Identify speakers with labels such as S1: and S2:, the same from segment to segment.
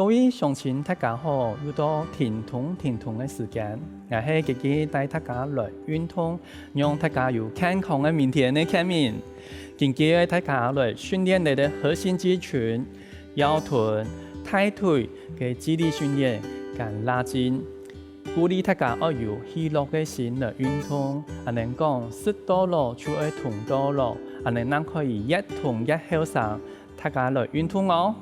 S1: 各位乡亲大家好，又到停通的时间，我是自己帶大家來運動，讓大家有健康的明天的見面。今日大家來訓練你的核心肌群、腰臀、大腿嘅肌力訓練，跟拉筋。鼓勵大家要有喜樂嘅心來運動，能講食多咯就會痛多咯，能可以越痛越後生，大家來運動哦。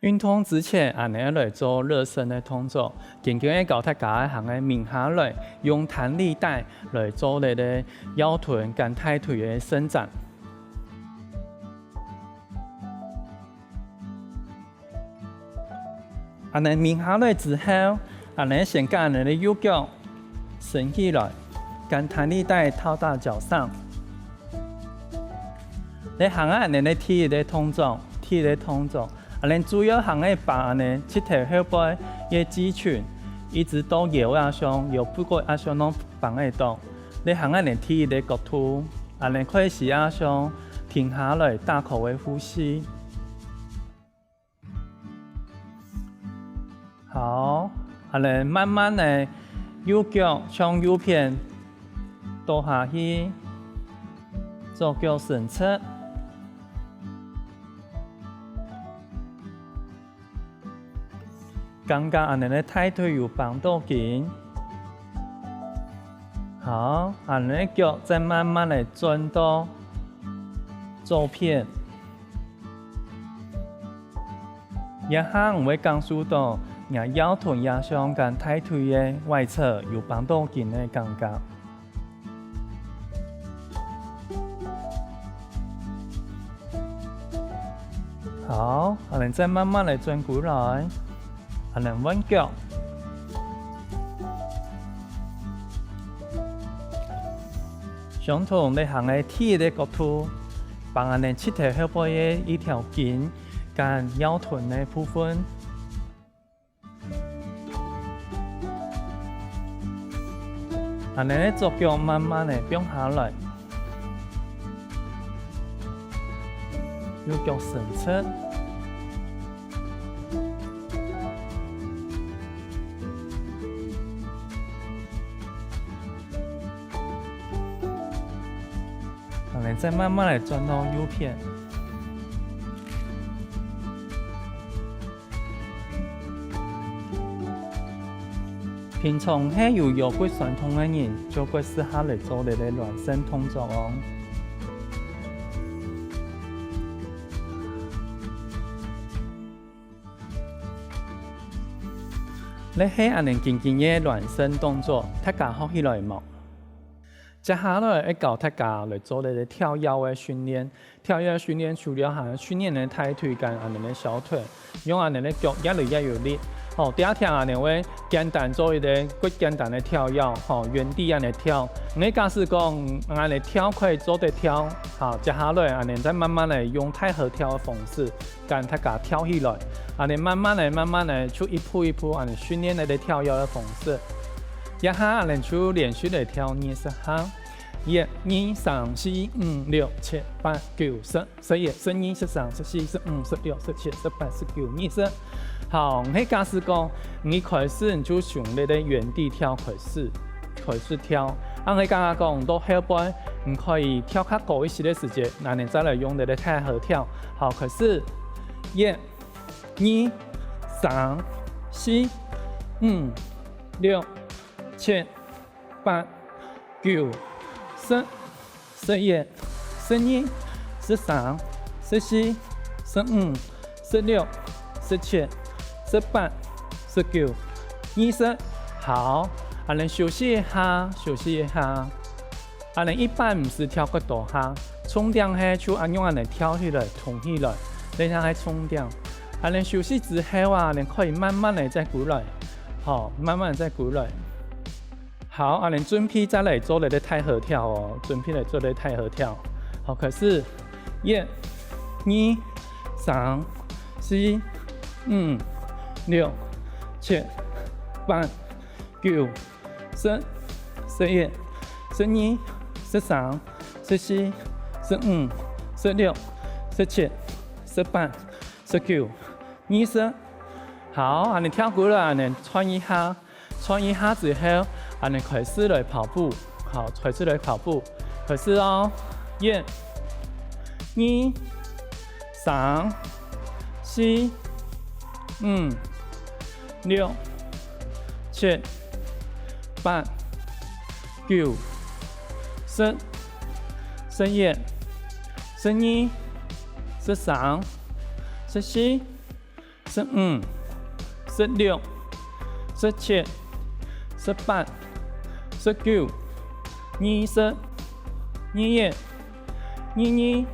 S1: 運動之前，你來做熱身的動作。今日教大家行嘅明下來，用彈力帶來做你的腰臀跟大腿的伸展。你明下來之後，你先將你的右腳伸起來，將彈力帶套到腳上。你行你的踢的動作。你主要行嘅把呢，膝頭後背嘅肌群，一直到腰啊上，腰背骨啊上攏放喺度。你行你踢嘅角度，你可以試啊上停下來，大口嘅呼吸。好，你慢慢嘅右腳向右邊倒下去，左腳伸出。剛剛你的大腿有綁到緊，好，你的腳再慢慢地轉到左邊，一下我會感受到你腰臀壓上跟大腿的外側有綁到緊的感覺。好，你再慢慢地轉過來。能彎腳，相同你行嘅踢嘅角度，幫你膝頭後背嘅一條筋跟腰臀嘅部分。你左腳慢慢地變下來，右腳伸出。再慢慢地轉到右邊，平常係有腰骨痠痛嘅人，就會適合嚟做你嘅暖身動作哦。你係安尼靜靜嘅暖身動作，大家學起來冇？接下來會教大家來做你哋跳腰嘅訓練。跳腰訓練除了係訓練你大腿跟你嘅小腿，用你嘅腳越嚟越有力。第一天你會簡單做一個骨簡單嘅跳腰，原地嚟跳。你假使講你跳可以做得跳，接下來你再慢慢嚟用太和跳嘅方式，跟大家跳起來。你慢慢嚟，就一步一步訓練你哋跳腰嘅方式。一下你就連續嚟跳20下，1、2、3、4、5、6、7、8、9、10、11、12、13、14、15、16、17、18、19、20。好，你假使講你開始你就從你的原地跳開始跳。你剛剛講到後背，你可以跳較高一些的時間，那你再來用你的太和跳。好，開始1、2、3、4、5、6、7、8、9、10、11、12、13、14、15、16、17、18、19、20。好，你休息一下。你一般唔是跳過多下，重點係就用你跳起來、動起來，你睇係重點。你休息之後你可以慢慢地再過來，好，慢慢地再過來。好，你準備再來做你的太和跳哦，準備來做你的太和跳。好，開始1、2、3、4、5、6、7、8、9、10、11、12、13、14、15、16、17、18、19、20。好，你跳过了，你穿一下之后，你开始来跑步。好，开始来跑步，开始哦，1、2、3、4、5、6、7、8、9、10、11、12、13、14、15、16、17、18、19、20、21、22、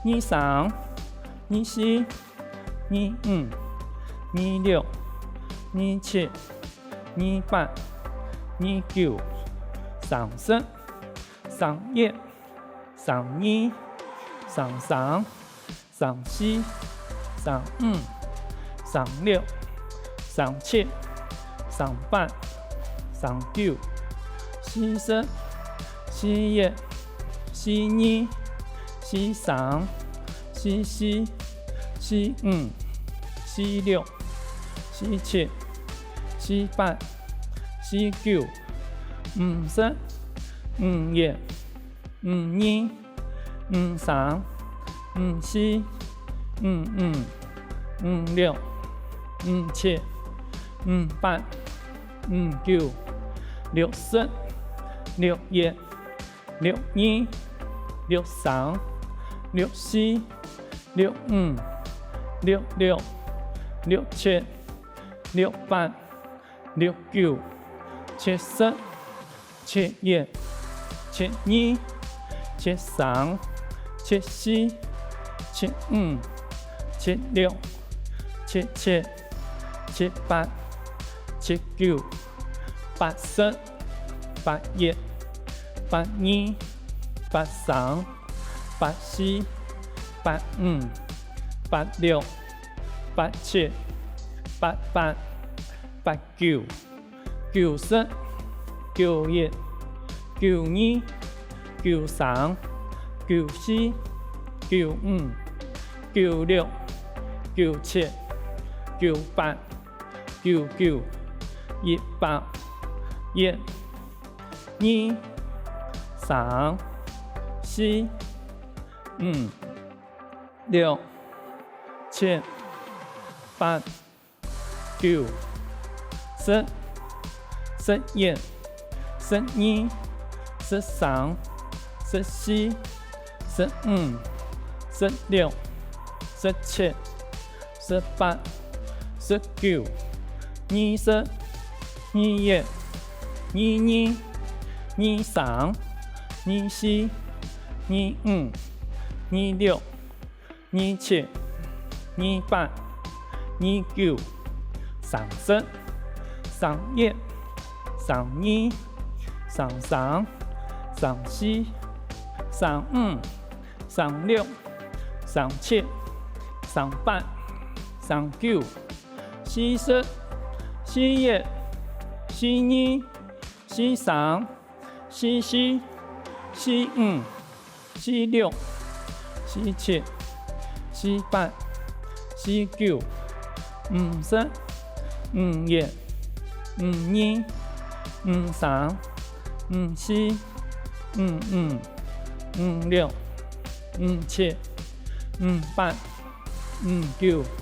S1: 23、24、25、26、27、28、29、30、31、32、33、34、35、36、37、38、39、40、41、42、43、44、45、46、47、48、49、50、51、52、53、54、55、56、57、58、59、60、61、62、63、64、65、66、67、68、69、70、71、72、73、74、75、76、77、78、79、80、81、82、83、84、85、86、87、88、89、90、91、92、93、94、95、96、97、98、99、100、1、2、3、4、5、6、7、8、9、10、11、12、13、14、15、16、17、18、19、20、21、22、23、24、25、26、27、28、29、30、31、32、33、34、35、36、37、38、39、40、41、42、43、44、45、46、47、48、49、50、51、52、53、54、55、56、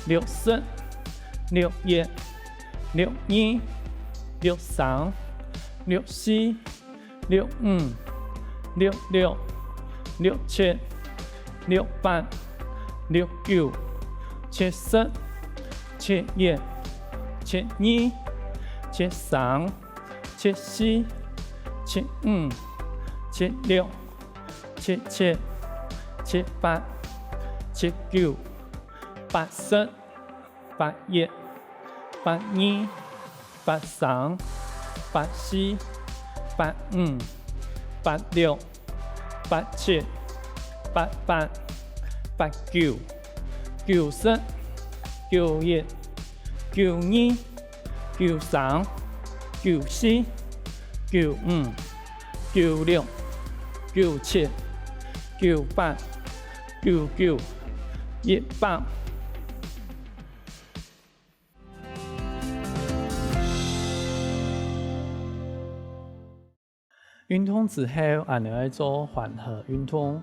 S1: 57、58、59、60、61、62、63、64、65、66、67、68、69、70、71、72、73、74、75、76、77、78、79、80、81、82、83、84、85、86、87、88、89、90、91、92、93、94、95、96、97、98 99 100。运动之後，我哋要做混合運動，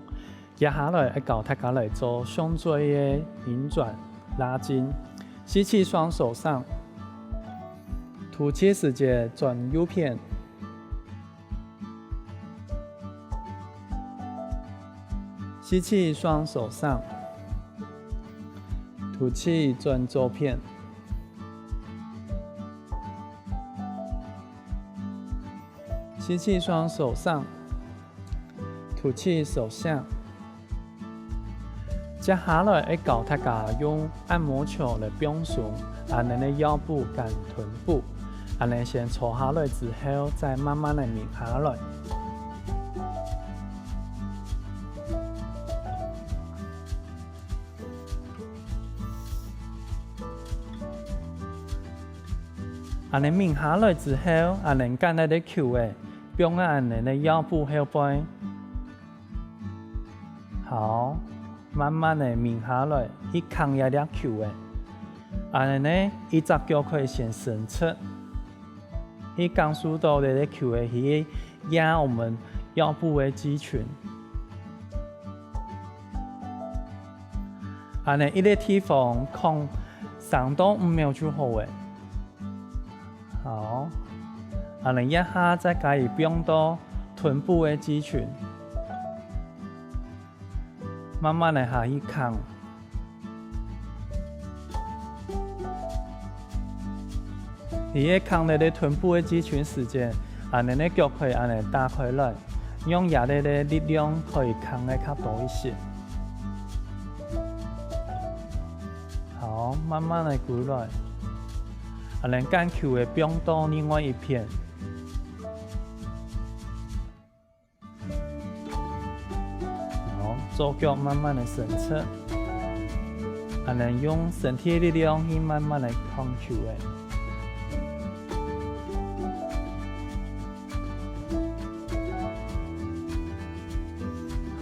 S1: 接下來要教大家來做胸椎嘅旋轉拉筋。吸氣，雙手上，吐氣時節轉右片。吸氣，雙手上，吐氣轉左片。吸氣，雙手上，吐氣手下。接下來要教大家用按摩球來放鬆，按你的腰部跟臀部，按你先坐下來之後，再慢慢地擰下來。按你擰下來之後，按你跟你的球誒。用按你的腰部後背，好，慢慢的拧下來，去扛一粒球誒。按呢，一隻腳可以先伸出，去感受到你的球誒去壓我們腰部的肌群。按呢，一個地方空3到5秒就好誒。好。按你一下再加以放到臀部的肌群，慢慢的下去扛。你一扛你的臀部的肌群時間，按你的腳可以按你打開來，用壓力的力量可以扛得較多一些。好，慢慢的舉來，按你將球的放到另外一邊。左腳慢慢的伸出，還能用身體的力量去慢慢的扛球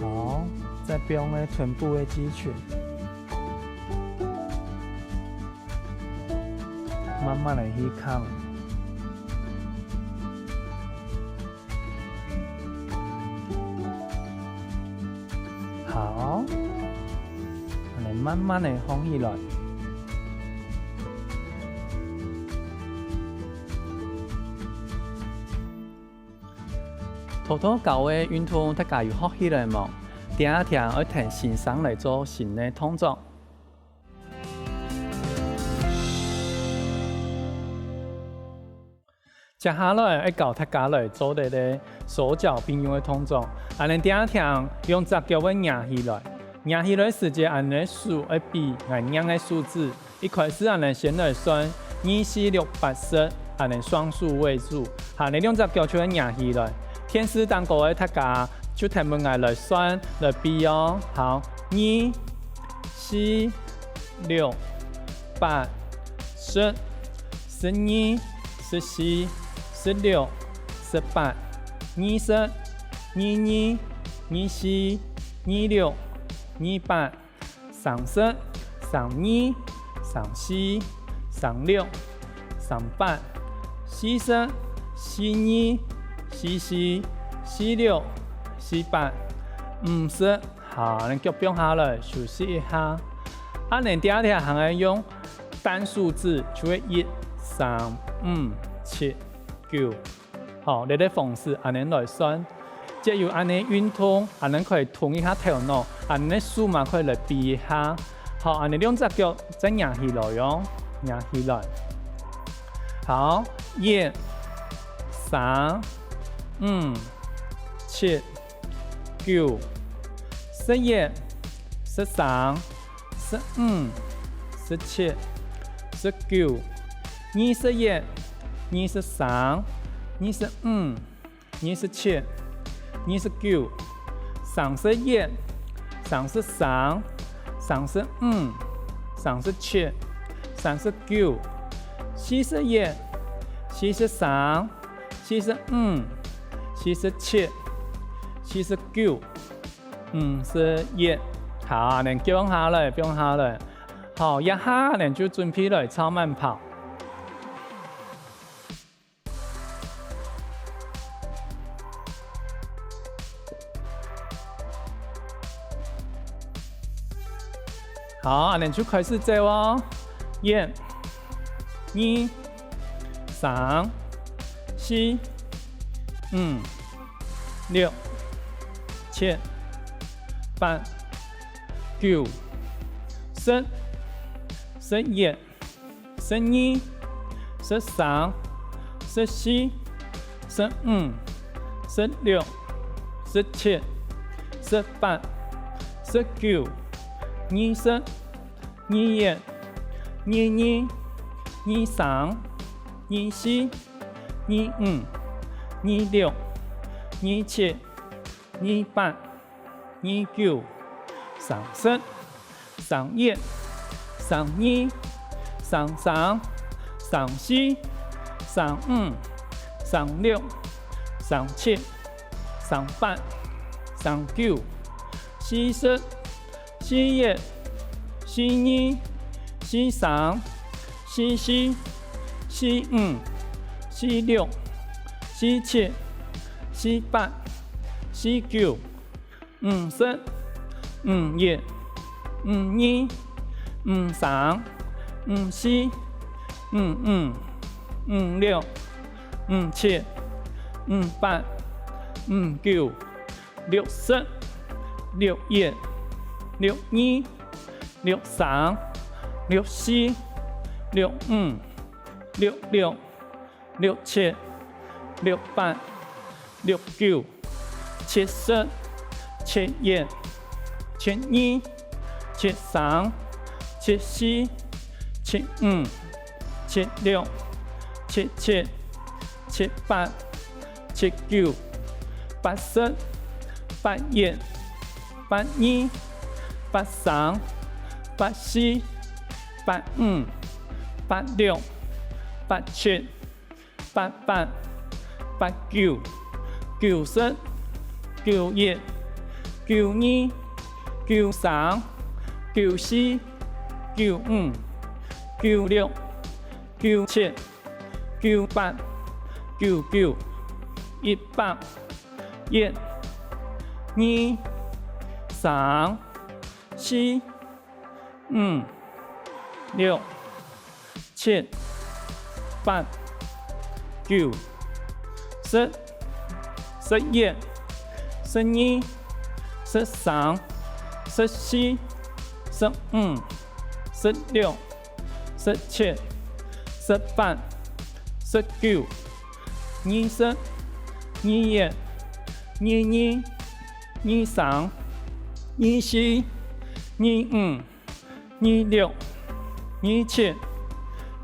S1: 誒。好，再放咧臀部的肌群，慢慢的去扛。好，我哋慢慢地放起來。頭教嘅運動，大家有學起來冇？第一天要停線上嚟做新嘅動作。接下來要教大家來做你哋手腳並用嘅動作。按你第一天用隻腳要壓起來，壓起來時間按你數要比按樣嘅數字。一開始按你先來算2、4、6、8、10，按你雙數為主。按你兩隻腳就要壓起來。天使蛋糕嘅大家就聽門嗌來算來比哦。好，2、4、6、8、10、12、14、16、18、20、22、24、26、28、30、32、34、36、38、40、42、44、46、48、50。好，你腳放下來休息一下。按你第二天還要用單數字，就會1、3、5、7、9。好，你的方式按你來算。藉由按你運動，按你可以動一下頭腦，按你數碼可以來比一下。好，按你兩隻腳再壓起來喲，壓起來。好，1、3、5、7、9、11、13、15、17、19、21、23、25、27、29、31、33、35、37、39、41、43、45、47、49、51。好，你叫下来，叫下来。好，一下你就準備來超慢跑。好，你就開始走哦。1、2、3、4、5、6、7、8、9、10、11、12、13、14、15、16、17、18、19、20、21、22、23、24、25、26、27、28、29、30、31、32、33、34、35、36、37、38、39、40、41、42、43、44、45、46、47、48、49、50、51、52、53、54、55、56、57、58、59、60、61、62、63、64、65、66、67、68、69、70、71、72、73、74、75、76、77、78、79、80、81、82、83、84、85、86、87、88、89、90、91、92、93、94、95、96、97、98、99、100、1、2、3、4、5、6、7、8、9、10、11、12、13、14、15、16、17、18、19、20、21、22、23、24、25、26、27、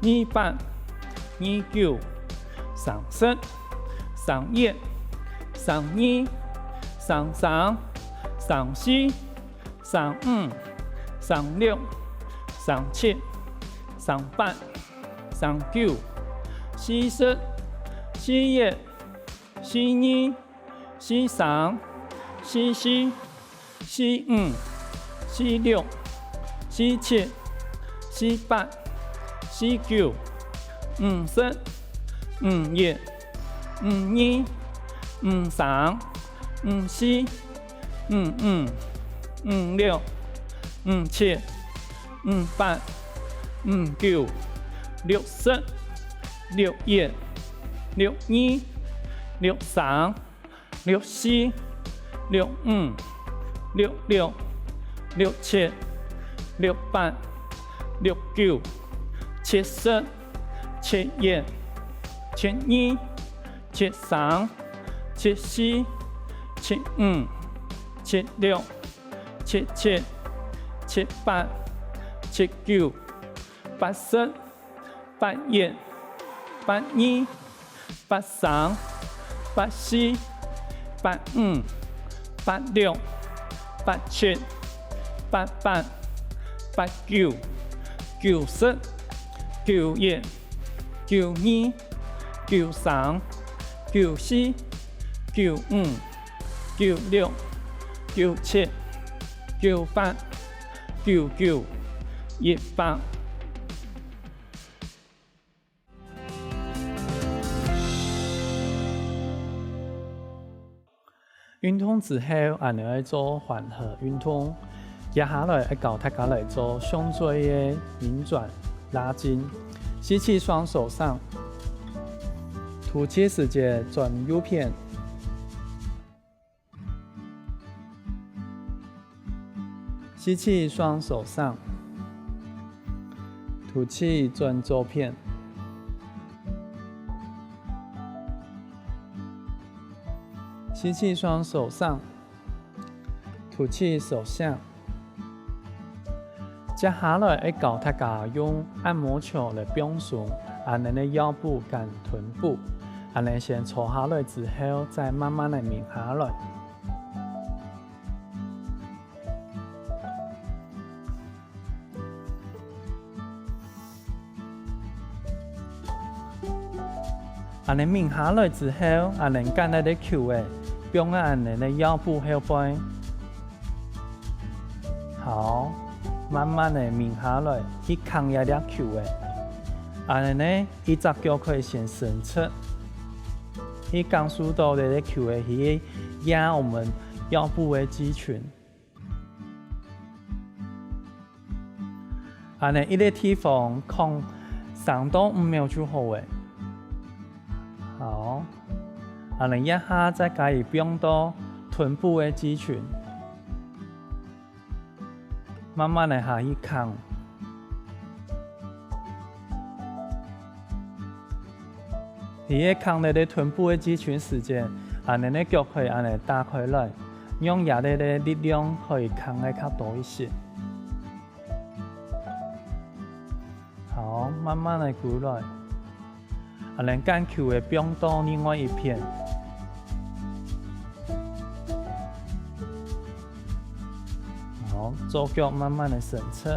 S1: 28、29、30、31、32、33、34、35、36、37、38、39、40、41、42、43、44、45、46、47、48、49、50、51、52、53、54、55、56、57、58、59、60、61、62、63、64、65、66、67、68、69、70、71、72、73、74、75、76、77、78、79、80、81、82、83、84、85、86、87、88、89、90、91、92、93、94、95、96、97、98、99、100。运动之後，我哋要做緩和運動，接下來要教大家來做胸椎嘅旋轉拉筋。吸氣，雙手上，吐氣時節轉右片。吸氣，雙手上，吐氣轉左片。吸氣，雙手上，吐氣手下。接下來要教大家用按摩球來放鬆我哋嘅腰部跟臀部。我哋先坐下來之後，再慢慢地抿下來。我哋抿下來之後，我哋跟住啲球誒。用我哋嘅腰部後背，好，慢慢地抿下來，去扛一粒球誒。我哋呢，一隻腳可以先伸出，去感受到呢啲球誒去壓我們腰部嘅肌群。我哋一個地方控3到5秒就好誒。好。我哋一下再加以放到臀部嘅肌群，慢慢地下去扛。喺扛你哋臀部嘅肌群時間，我哋嘅腳可以按嚟打開來，用壓力嘅力量可以扛得較多一些。好，慢慢地鼓來，我哋將球嘅放到另外一邊。左腳慢慢地伸出，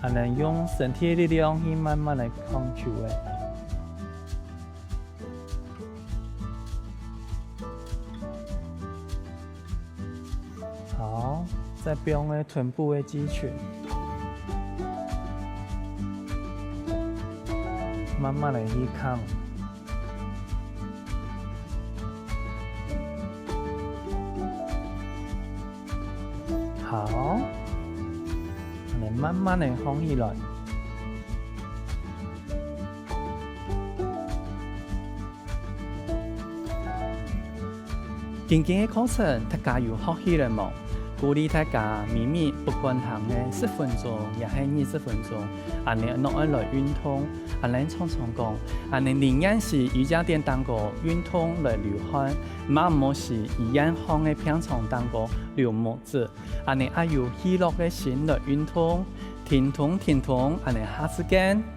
S1: 我哋用身體的力量去慢慢地扛球誒。好，再放喺臀部嘅肌群，慢慢地去扛。好，我哋慢慢地放起來。今天嘅課程，大家有學起來冇？鼓勵大家每日不管行嘅10分鐘，也係20分鐘，我哋落嚟運動。我哋常常講，我哋寧願是瑜伽墊當個運動來流汗，唔是一樣行嘅平常當個流沫子。我哋要有喜樂嘅心來運動，聽通，我哋下次見。